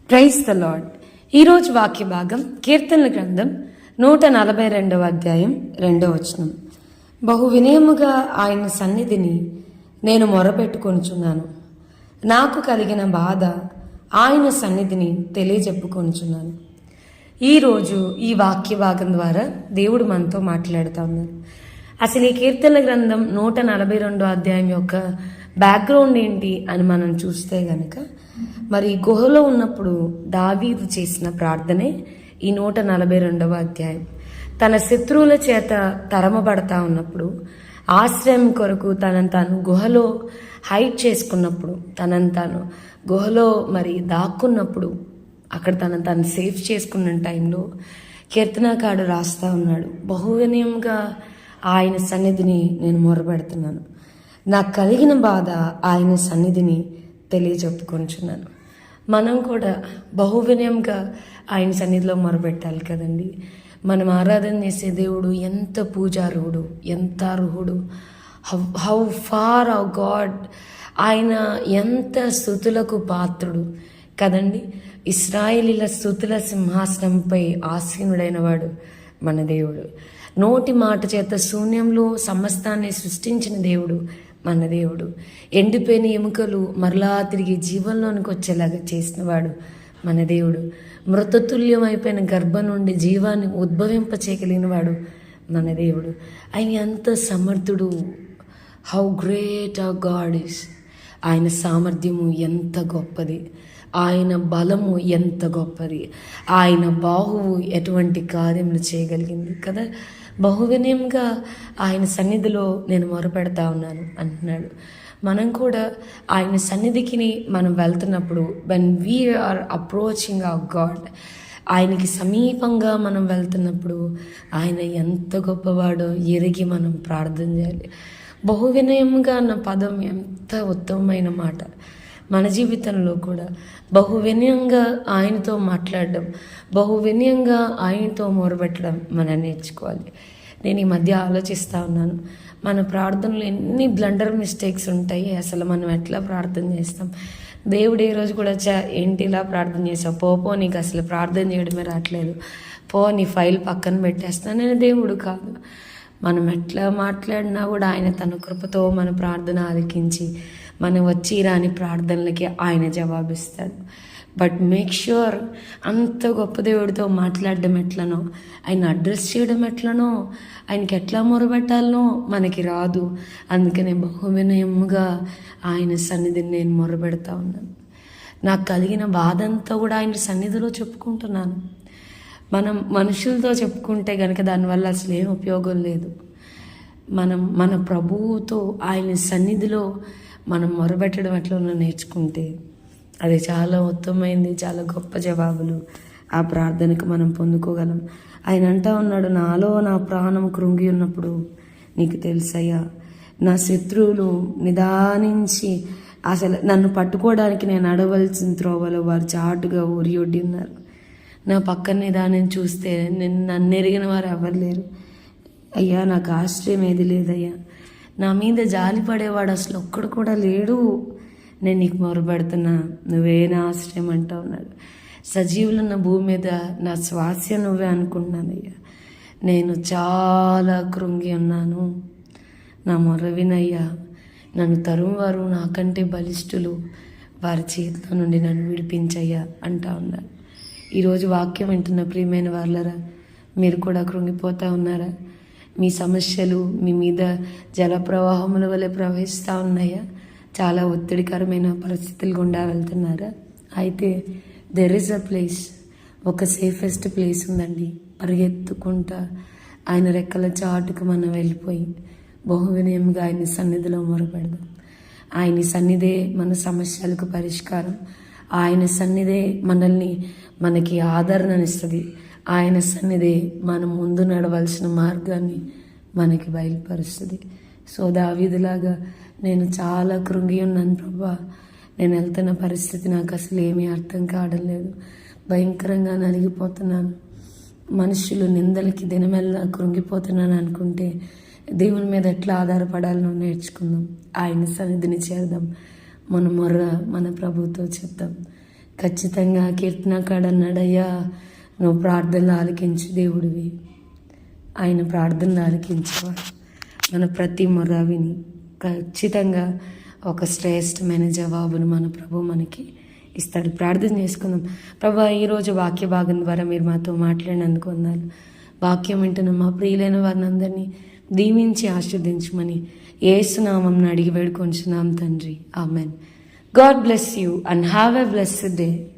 Praise the lord. ఈరోజు వాక్య భాగం కీర్తనల గ్రంథం 142వ అధ్యాయం 2వ వచనం. బహు వినయముగా ఆయన సన్నిధిని నేను మొరపెట్టుకొనుచున్నాను. నాకు కలిగిన బాధ ఆయన సన్నిధిని తెలియజెప్పుకొనుచున్నాను. ఈరోజు ఈ వాక్య భాగం ద్వారా దేవుడు మనతో మాట్లాడుతూ ఉన్నారు. అసలు ఈ కీర్తనల గ్రంథం 142వ అధ్యాయం యొక్క బ్యాక్గ్రౌండ్ ఏంటి అని మనం చూస్తే గనక, మరి గుహలో ఉన్నప్పుడు దావీదు చేసిన ప్రార్థనే ఈ 142వ అధ్యాయం. తన శత్రువుల చేత తరమబడతా ఉన్నప్పుడు, ఆశ్రయం కొరకు తనను తాను గుహలో హైడ్ చేసుకున్నప్పుడు, తనను తాను గుహలో మరి దాక్కున్నప్పుడు, అక్కడ తనను తాను సేఫ్ చేసుకున్న టైంలో కీర్తనకారుడు రాస్తా ఉన్నాడు, బహువినయంగా ఆయన సన్నిధిని నేను మొరపెడుతున్నాను. నాకు కలిగిన బాధ ఆయన సన్నిధిని తెలియజెప్పుకొంచున్నాను. మనం కూడా బహువినయంగా ఆయన సన్నిధిలో మొరపెట్టాలి కదండి. మనం ఆరాధన చేసే దేవుడు ఎంత పూజారుడు, ఎంత అర్హుడు. How for our God. ఆయన ఎంత స్తుతులకు పాత్రుడు కదండి. ఇశ్రాయేలీల స్తుతుల సింహాసనంపై ఆసీనుడైన వాడు మన దేవుడు. నోటి మాట చేత శూన్యంలో సమస్తాన్ని సృష్టించిన దేవుడు మన దేవుడు. ఎండిపోయిన ఎముకలు మరలా తిరిగి జీవంలోనికి వచ్చేలాగా చేసినవాడు మన దేవుడు. మృతతుల్యమైపోయిన గర్భం నుండి జీవాన్ని ఉద్భవింపచేయగలిగిన వాడు మన దేవుడు. ఆయన ఎంత సమర్థుడు. How great hour God is. ఆయన సామర్థ్యము ఎంత గొప్పది, ఆయన బలము ఎంత గొప్పది, ఆయన బాహువు ఎటువంటి కార్యములు చేయగలిగింది కదా. బహువినయంగా ఆయన సన్నిధిలో నేను మొరపెడతా ఉన్నాను అంటున్నాడు. మనం కూడా ఆయన సన్నిధికి మనం వెళ్తున్నప్పుడు, when we are approaching our God, ఆయనకి సమీపంగా మనం వెళ్తున్నప్పుడు ఆయన ఎంత గొప్పవాడో ఎరిగి మనం ప్రార్థన చేయాలి. బహువినయంగా అన్న పదం ఎంత ఉత్తమమైన మాట. మన జీవితంలో కూడా బహువినయంగా ఆయనతో మాట్లాడడం, బహువినయంగా ఆయనతో మొరబెట్టడం మనం నేర్చుకోవాలి. నేను ఈ మధ్య ఆలోచిస్తూ ఉన్నాను, మన ప్రార్థనలో ఎన్ని బ్లండర్ మిస్టేక్స్ ఉంటాయి. అసలు మనం ఎట్లా ప్రార్థన చేస్తాం. దేవుడు ఏ రోజు కూడా ఏంటి ఇలా ప్రార్థన చేసావు, పో నీకు అసలు ప్రార్థన చేయడమే రావట్లేదు, పో నీ ఫైల్ పక్కన పెట్టేస్తాను. నేను దేవుడు కాదు. మనం ఎట్లా మాట్లాడినా కూడా ఆయన తన కృపతో మన ప్రార్థన ఆలకించి మనం వచ్చి రాని ప్రార్థనలకి ఆయన జవాబిస్తాడు. బట్ మేక్ ష్యూర్ అంత గొప్ప దేవుడితో మాట్లాడడం ఎట్లనో, ఆయన అడ్రస్ చేయడం ఎట్లనో, ఆయనకి ఎట్లా మొరబెట్టాలనో మనకి రాదు. అందుకనే బహువినయముగా ఆయన సన్నిధిని నేను మొరబెడతా ఉన్నాను. నాకు కలిగిన బాధ అంతా కూడా ఆయన సన్నిధిలో చెప్పుకుంటున్నాను. మనం మనుషులతో చెప్పుకుంటే కనుక దానివల్ల అసలు ఏం ఉపయోగం లేదు. మన ప్రభువుతో ఆయన సన్నిధిలో మనం మొరబెట్టడం ఎట్లా నేర్చుకుంటే అది చాలా ఉత్తమమైంది, చాలా గొప్ప జవాబులు ఆ ప్రార్థనకు మనం పొందుకోగలం. ఆయన అంటా ఉన్నాడు, నాలో నా ప్రాణం కృంగి ఉన్నప్పుడు నీకు తెలుసయ్యా, నా శత్రువులు నిదానించి అసలు నన్ను పట్టుకోవడానికి నేను అడవలసిన త్రోవలో వారు చాటుగా ఊరియొడ్డి ఉన్నారు. నా పక్కన నిదానం చూస్తే నన్ను ఎరిగిన వారు ఎవరు లేరు. అయ్యా నాకు ఆశ్రయం ఏది లేదయ్యా, నా మీద జాలి పడేవాడు అసలు ఒక్కడు కూడా లేడు. నేను నీకు మొరబెడుతున్నా, నువ్వే నా ఆశ్రయం అంటా ఉన్నాడు. సజీవులున్న భూమి మీద నా స్వాస్య నువ్వే అనుకుంటున్నానయ్యా. నేను చాలా కృంగి ఉన్నాను, నా మొర వినయ్యా. నన్ను తరువారు నాకంటే బలిష్ఠులు, వారి చేతిలో నుండి నన్ను విడిపించయ్యా అంటా ఉన్నాడు. ఈరోజు వాక్యం వింటున్న ప్రియమైన వాళ్ళరా, మీరు కూడా కృంగిపోతూ ఉన్నారా? మీ సమస్యలు మీ మీద జలప్రవాహముల వలె ప్రవహిస్తూ ఉన్నాయా? చాలా ఒత్తిడికరమైన పరిస్థితులు గుండా వెళ్తున్నారా? అయితే దెర్ ఇస్ అ ప్లేస్, ఒక సేఫెస్ట్ ప్లేస్ ఉందండి. పరిగెత్తుకుంటా ఆయన రెక్కల చాటుకు మనం వెళ్ళిపోయి బహువినయంగా ఆయన సన్నిధిలో మొరపెడదాం. ఆయన సన్నిధే మన సమస్యలకు పరిష్కారం. ఆయన సన్నిధే మనకి ఆదరణనిస్తుంది. ఆయన సన్నిధే మనం ముందు నడవలసిన మార్గాన్ని మనకి బయలుపరుస్తుంది. సో దావీదులాగా నేను చాలా కృంగి ఉన్నాను ప్రభా, నేను వెళ్తున్న పరిస్థితి నాకు అసలు ఏమీ అర్థం కావడం లేదు, భయంకరంగా నలిగిపోతున్నాను, మనుషులు నిందలకి దినమెల్లా కృంగిపోతున్నాను అనుకుంటే దేవుని మీద ఎట్లా ఆధారపడాలో నేర్చుకుందాం. ఆయన సన్నిధిని చేద్దాం. మన మొర్ర మన ప్రభుతో చెప్తాం. ఖచ్చితంగా కీర్తనకాడు అన్నాడయ్యా, నువ్వు ప్రార్థనలు ఆలకించి దేవుడివి. ఆయన ప్రార్థనలు ఆలకించేవాడు. మన ప్రతి మొర విని ఖచ్చితంగా ఒక శ్రేష్టమైన జవాబును మన ప్రభు మనకి ఇస్తాడు. ప్రార్థన చేసుకుందాం. ప్రభా, ఈరోజు వాక్య భాగం ద్వారా మీరు మాతో మాట్లాడినందుకు వందనాలు. వాక్యం వింటున్న మా ప్రియులైన వారిని అందరినీ దీవించి ఆశీర్వదించమని యేసు నామమున అడిగి వేడుకొంచున్నాం తండ్రి. Amen. God bless you and have a blessed day.